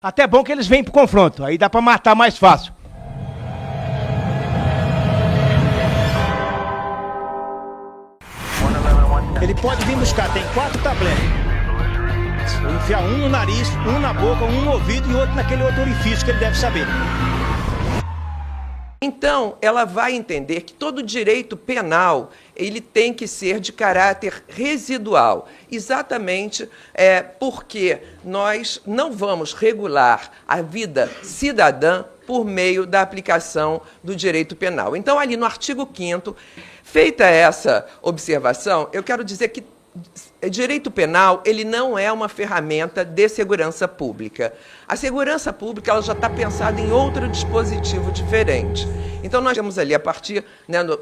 Até bom que eles vêm pro confronto, aí dá pra matar mais fácil. Ele pode vir buscar, tem 4 tabletes. Vou enfiar um no nariz, um na boca, um no ouvido e outro naquele outro orifício que ele deve saber. Então, ela vai entender que todo direito penal ele tem que ser de caráter residual, exatamente porque nós não vamos regular a vida cidadã por meio da aplicação do direito penal. Então, ali no artigo 5º, feita essa observação, eu quero dizer que direito penal ele não é uma ferramenta de segurança pública. A segurança pública ela já está pensada em outro dispositivo diferente. Então, nós temos ali, a partir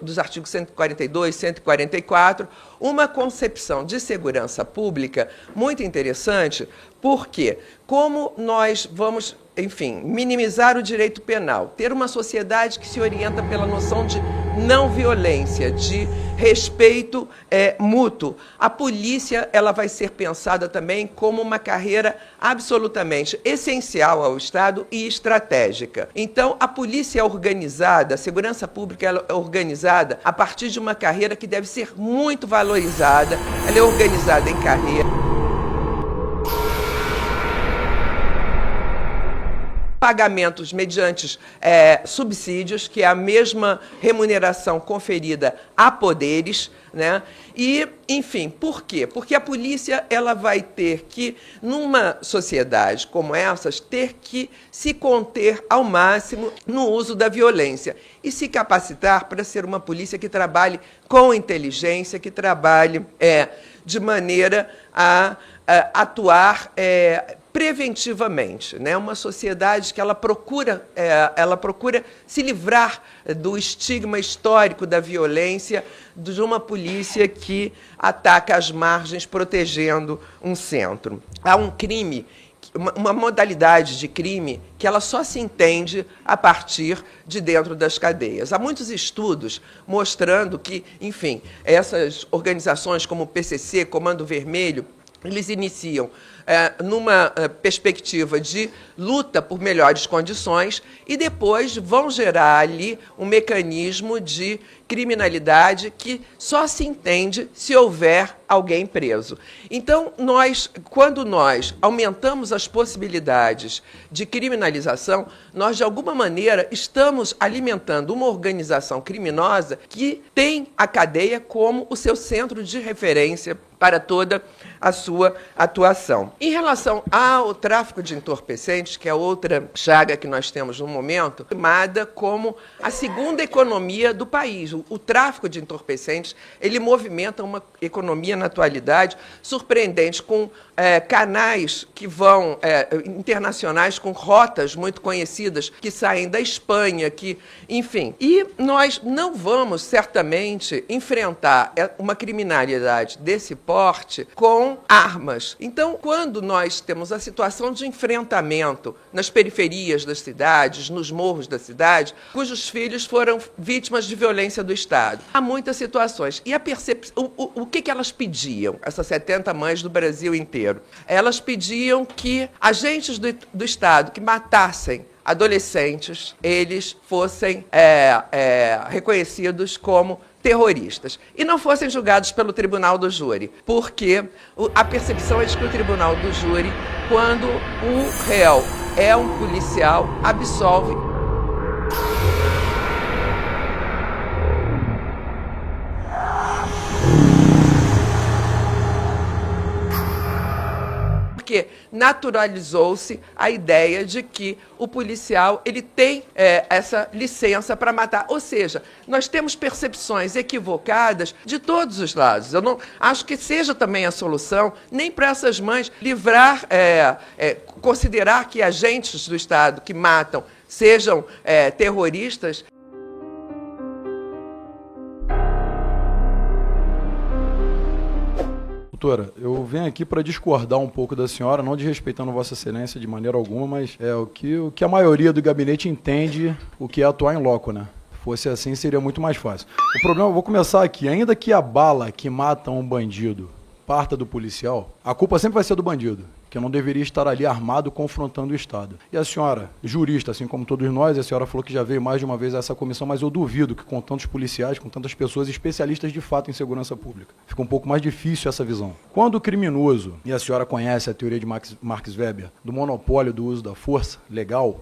dos artigos 142, 144, uma concepção de segurança pública muito interessante, porque como nós vamos, enfim, minimizar o direito penal, ter uma sociedade que se orienta pela noção de não violência, de respeito mútuo. A polícia ela vai ser pensada também como uma carreira absolutamente essencial ao Estado e estratégica. Então, a polícia é organizada, a segurança pública ela é organizada a partir de uma carreira que deve ser muito valorizada, ela é organizada em carreira. Pagamentos mediante subsídios, que é a mesma remuneração conferida a poderes, né? E, enfim, por quê? Porque a polícia ela vai ter que, numa sociedade como essas, ter que se conter ao máximo no uso da violência e se capacitar para ser uma polícia que trabalhe com inteligência, que trabalhe de maneira a atuar preventivamente, né? Uma sociedade que ela procura se livrar do estigma histórico da violência, de uma polícia que ataca as margens protegendo um centro. Há um crime, uma modalidade de crime que ela só se entende a partir de dentro das cadeias. Há muitos estudos mostrando que, enfim, essas organizações como o PCC, Comando Vermelho, eles iniciam numa perspectiva de luta por melhores condições e depois vão gerar ali um mecanismo de criminalidade que só se entende se houver alguém preso. Então, quando nós aumentamos as possibilidades de criminalização, nós, de alguma maneira, estamos alimentando uma organização criminosa que tem a cadeia como o seu centro de referência para toda a sua atuação. Em relação ao tráfico de entorpecentes, que é outra chaga que nós temos no momento, chamada como a segunda economia do país. O tráfico de entorpecentes, ele movimenta uma economia na atualidade surpreendente, com canais que vão internacionais, com rotas muito conhecidas, que saem da Espanha, enfim. E nós não vamos, certamente, enfrentar uma criminalidade desse porte com armas. Então, quando nós temos a situação de enfrentamento nas periferias das cidades, nos morros da cidade, cujos filhos foram vítimas de violência do Estado, há muitas situações. E o que elas pediam, essas 70 mães do Brasil inteiro? Elas pediam que agentes do Estado que matassem adolescentes, eles fossem reconhecidos como terroristas e não fossem julgados pelo tribunal do júri, porque a percepção é de que o tribunal do júri, quando o réu é um policial, absolve. Porque naturalizou-se a ideia de que o policial ele tem essa licença para matar. Ou seja, nós temos percepções equivocadas de todos os lados. Eu não acho que seja também a solução, nem para essas mães, livrar, considerar que agentes do Estado que matam sejam terroristas. Doutora, eu venho aqui para discordar um pouco da senhora, não desrespeitando Vossa Excelência de maneira alguma, mas o que a maioria do gabinete entende o que é atuar em loco, né? Fosse assim, seria muito mais fácil. O problema, eu vou começar aqui, ainda que a bala que mata um bandido parta do policial, a culpa sempre vai ser do bandido. que não deveria estar ali armado confrontando o Estado. E a senhora, jurista, assim como todos nós, a senhora falou que já veio mais de uma vez a essa comissão, mas eu duvido que com tantos policiais, com tantas pessoas especialistas de fato em segurança pública, fica um pouco mais difícil essa visão. Quando o criminoso, e a senhora conhece a teoria de Max Weber, do monopólio do uso da força legal,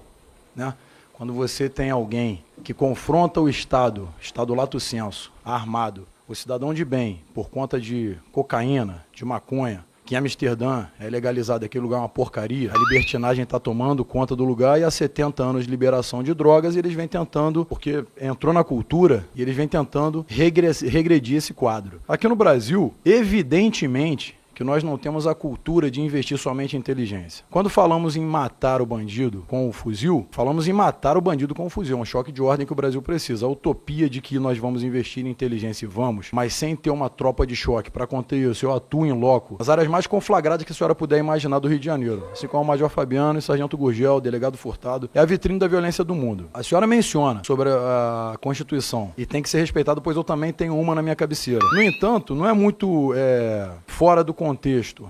né? Quando você tem alguém que confronta o Estado lato sensu, armado, o cidadão de bem, por conta de cocaína, de maconha, que em Amsterdã é legalizado, aquele lugar é uma porcaria, a libertinagem está tomando conta do lugar e há 70 anos de liberação de drogas e eles vêm tentando, porque entrou na cultura, e eles vêm tentando regredir esse quadro. Aqui no Brasil, evidentemente, que nós não temos a cultura de investir somente em inteligência. Quando falamos em matar o bandido com o fuzil, falamos em matar o bandido com o fuzil. É um choque de ordem que o Brasil precisa. A utopia de que nós vamos investir em inteligência e vamos, mas sem ter uma tropa de choque para conter isso, eu atuo em loco. As áreas mais conflagradas que a senhora puder imaginar do Rio de Janeiro, assim como o Major Fabiano e Sargento Gurgel, delegado Furtado, é a vitrine da violência do mundo. A senhora menciona sobre a Constituição e tem que ser respeitado, pois eu também tenho uma na minha cabeceira. No entanto, não é muito fora do contexto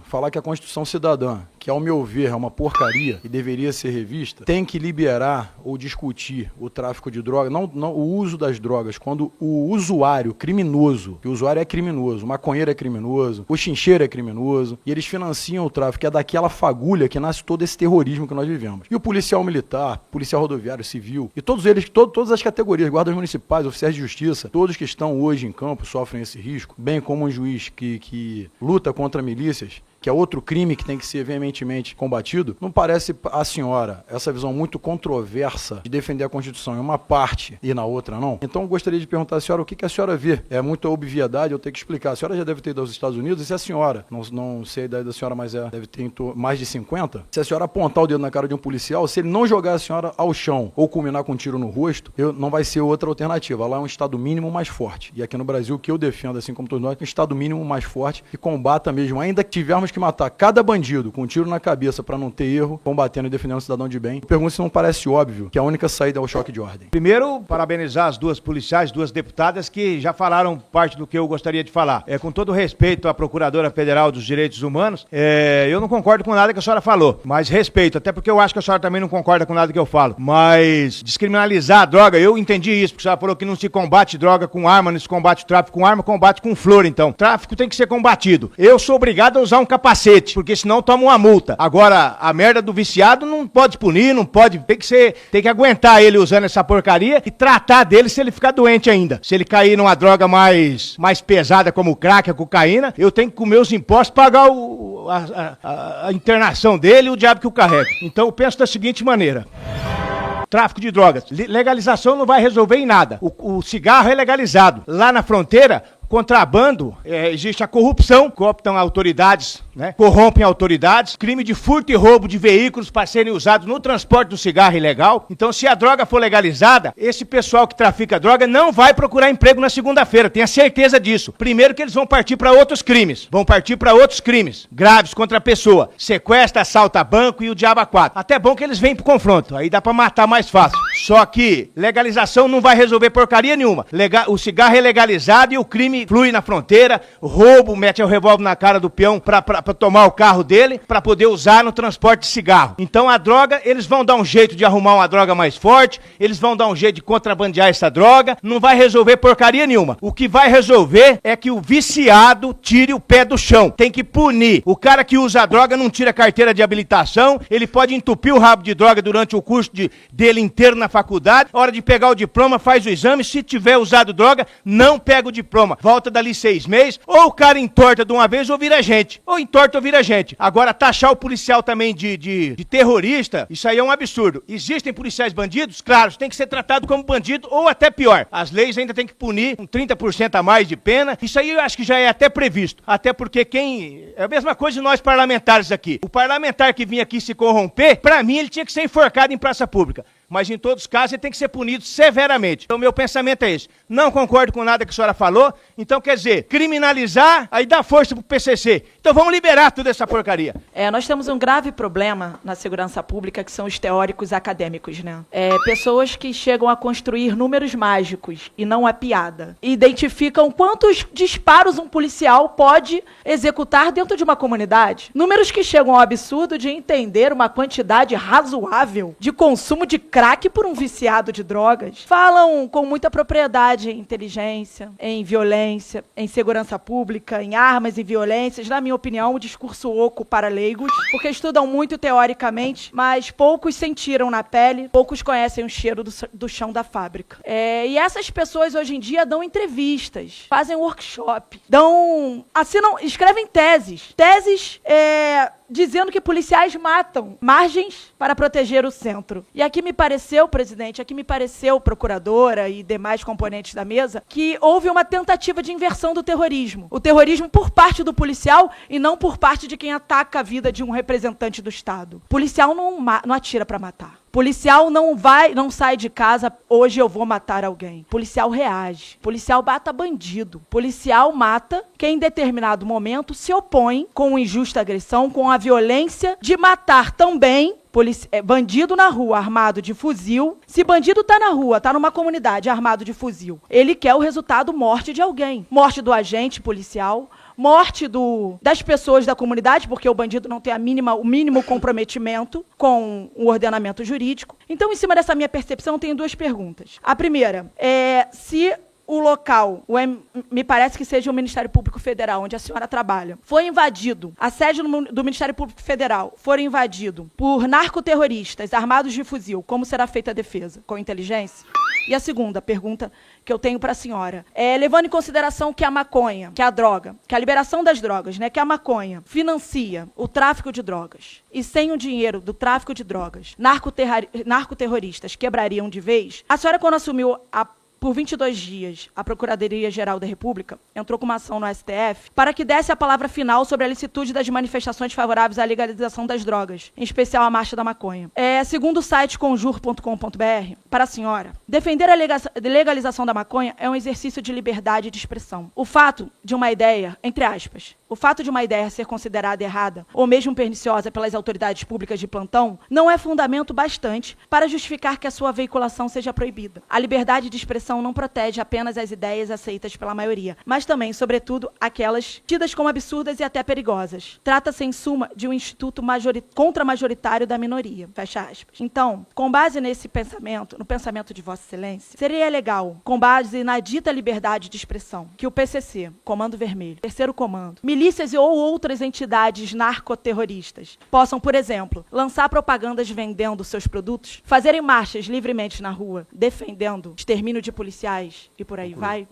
falar que a Constituição Cidadã, que ao meu ver é uma porcaria e deveria ser revista, tem que liberar ou discutir o tráfico de drogas, não o uso das drogas, quando o usuário criminoso, que o usuário é criminoso, o maconheiro é criminoso, o chincheiro é criminoso, e eles financiam o tráfico, é daquela fagulha que nasce todo esse terrorismo que nós vivemos. E o policial militar, policial rodoviário, civil, e todos eles, todas as categorias, guardas municipais, oficiais de justiça, todos que estão hoje em campo sofrem esse risco, bem como um juiz que luta contra milícias, que é outro crime que tem que ser veementemente combatido, não parece a senhora essa visão muito controversa de defender a Constituição em uma parte e na outra não? Então eu gostaria de perguntar à senhora o que a senhora vê. É muita obviedade eu ter que explicar. A senhora já deve ter ido aos Estados Unidos, e se a senhora, não sei a idade da senhora, mas deve ter mais de 50, se a senhora apontar o dedo na cara de um policial, se ele não jogar a senhora ao chão ou culminar com um tiro no rosto, não vai ser outra alternativa. Lá é um Estado mínimo mais forte. E aqui no Brasil, o que eu defendo, assim como todos nós, é um Estado mínimo mais forte que combata mesmo, ainda que tivermos que matar cada bandido com um tiro na cabeça para não ter erro, combatendo e defendendo o cidadão de bem. Eu pergunto se não parece óbvio que a única saída é o choque de ordem. Primeiro, parabenizar as duas policiais, duas deputadas que já falaram parte do que eu gostaria de falar. Com todo respeito à Procuradora Federal dos Direitos Humanos, eu não concordo com nada que a senhora falou, mas respeito, até porque eu acho que a senhora também não concorda com nada que eu falo. Mas descriminalizar a droga, eu entendi isso, porque a senhora falou que não se combate droga com arma, não se combate o tráfico com arma, combate com flor, então. Tráfico tem que ser combatido. Eu sou obrigado a usar um capacete, porque senão toma uma multa. Agora, a merda do viciado não pode punir, não pode, tem que aguentar ele usando essa porcaria e tratar dele se ele ficar doente ainda. Se ele cair numa droga mais pesada como o crack, a cocaína, eu tenho que com meus impostos pagar a internação dele e o diabo que o carrega. Então eu penso da seguinte maneira: tráfico de drogas, legalização não vai resolver em nada. O cigarro é legalizado. Lá na fronteira, contrabando, existe a corrupção, cooptam autoridades, né? Corrompem autoridades, crime de furto e roubo de veículos para serem usados no transporte do cigarro ilegal. Então, se a droga for legalizada, esse pessoal que trafica droga não vai procurar emprego na segunda-feira, tenha certeza disso. Primeiro que eles vão partir para outros crimes, graves contra a pessoa, sequestra, assalta banco e o diabo a quatro. Até bom que eles vêm pro confronto, aí dá para matar mais fácil. Só que legalização não vai resolver porcaria nenhuma. O cigarro é legalizado e o crime flui na fronteira, roubo, mete o revólver na cara do peão pra tomar o carro dele, pra poder usar no transporte de cigarro. Então a droga, eles vão dar um jeito de arrumar uma droga mais forte, eles vão dar um jeito de contrabandear essa droga, não vai resolver porcaria nenhuma. O que vai resolver é que o viciado tire o pé do chão. Tem que punir. O cara que usa a droga não tira carteira de habilitação, ele pode entupir o rabo de droga durante o curso dele inteiro na faculdade, hora de pegar o diploma, faz o exame, se tiver usado droga, não pega o diploma. Volta dali 6 meses, ou o cara entorta de uma vez ou vira gente. Ou entorta ou vira gente. Agora, taxar o policial também de terrorista, isso aí é um absurdo. Existem policiais bandidos? Claro, tem que ser tratado como bandido ou até pior. As leis ainda tem que punir com 30% a mais de pena. Isso aí eu acho que já é até previsto. Até porque é a mesma coisa de nós parlamentares aqui. O parlamentar que vinha aqui se corromper, pra mim ele tinha que ser enforcado em praça pública. mas em todos os casos ele tem que ser punido severamente. Então meu pensamento é esse. Não concordo com nada que a senhora falou, então quer dizer, criminalizar, aí dá força pro PCC. Então vamos liberar toda essa porcaria. Nós temos um grave problema na segurança pública, que são os teóricos acadêmicos, né? Pessoas que chegam a construir números mágicos, e não a piada. Identificam quantos disparos um policial pode executar dentro de uma comunidade. Números que chegam ao absurdo de entender uma quantidade razoável de consumo de crack por um viciado de drogas. Falam com muita propriedade em inteligência, em violência, em segurança pública, em armas e violências. Na minha opinião, um discurso oco para leigos, porque estudam muito teoricamente, mas poucos sentiram na pele, poucos conhecem o cheiro do chão da fábrica. E essas pessoas hoje em dia dão entrevistas, fazem workshop, escrevem teses dizendo que policiais matam margens para proteger o centro. E aqui me pareceu, presidente, procuradora e demais componentes da mesa, que houve uma tentativa de inversão do terrorismo. O terrorismo por parte do policial e não por parte de quem ataca a vida de um representante do Estado. Policial não atira para matar. Policial não sai de casa, hoje eu vou matar alguém. Policial reage. Policial mata bandido. Policial mata quem em determinado momento se opõe com injusta agressão, com a violência de matar também bandido na rua armado de fuzil. Se bandido tá na rua, tá numa comunidade armado de fuzil, ele quer o resultado morte de alguém. Morte do agente policial, morte das pessoas da comunidade, porque o bandido não tem o mínimo comprometimento com o ordenamento jurídico. Então, em cima dessa minha percepção, eu tenho duas perguntas. A primeira é se o local, me parece que seja o Ministério Público Federal, onde a senhora trabalha, foi invadido, a sede do Ministério Público Federal for invadido por narcoterroristas armados de fuzil, como será feita a defesa? Com inteligência? E a segunda pergunta que eu tenho para a senhora levando em consideração que a maconha, que a droga, que a liberação das drogas, né, que a maconha financia o tráfico de drogas, e sem o dinheiro do tráfico de drogas, narcoterroristas quebrariam de vez. A senhora, quando assumiu por 22 dias, a Procuradoria-Geral da República entrou com uma ação no STF para que desse a palavra final sobre a licitude das manifestações favoráveis à legalização das drogas, em especial a Marcha da Maconha. Segundo o site conjur.com.br, para a senhora, defender a legalização da maconha é um exercício de liberdade de expressão. O fato de uma ideia, entre aspas, o fato de uma ideia ser considerada errada ou mesmo perniciosa pelas autoridades públicas de plantão não é fundamento bastante para justificar que a sua veiculação seja proibida. A liberdade de expressão não protege apenas as ideias aceitas pela maioria, mas também, sobretudo, aquelas tidas como absurdas e até perigosas. Trata-se, em suma, de um instituto contra-majoritário da minoria. Fecha aspas. Então, com base nesse pensamento, no pensamento de Vossa Excelência, seria legal, com base na dita liberdade de expressão, que o PCC, Comando Vermelho, Terceiro Comando, milícias ou outras entidades narcoterroristas possam, por exemplo, lançar propagandas vendendo seus produtos, fazerem marchas livremente na rua, defendendo extermínio de policiais e por aí vai?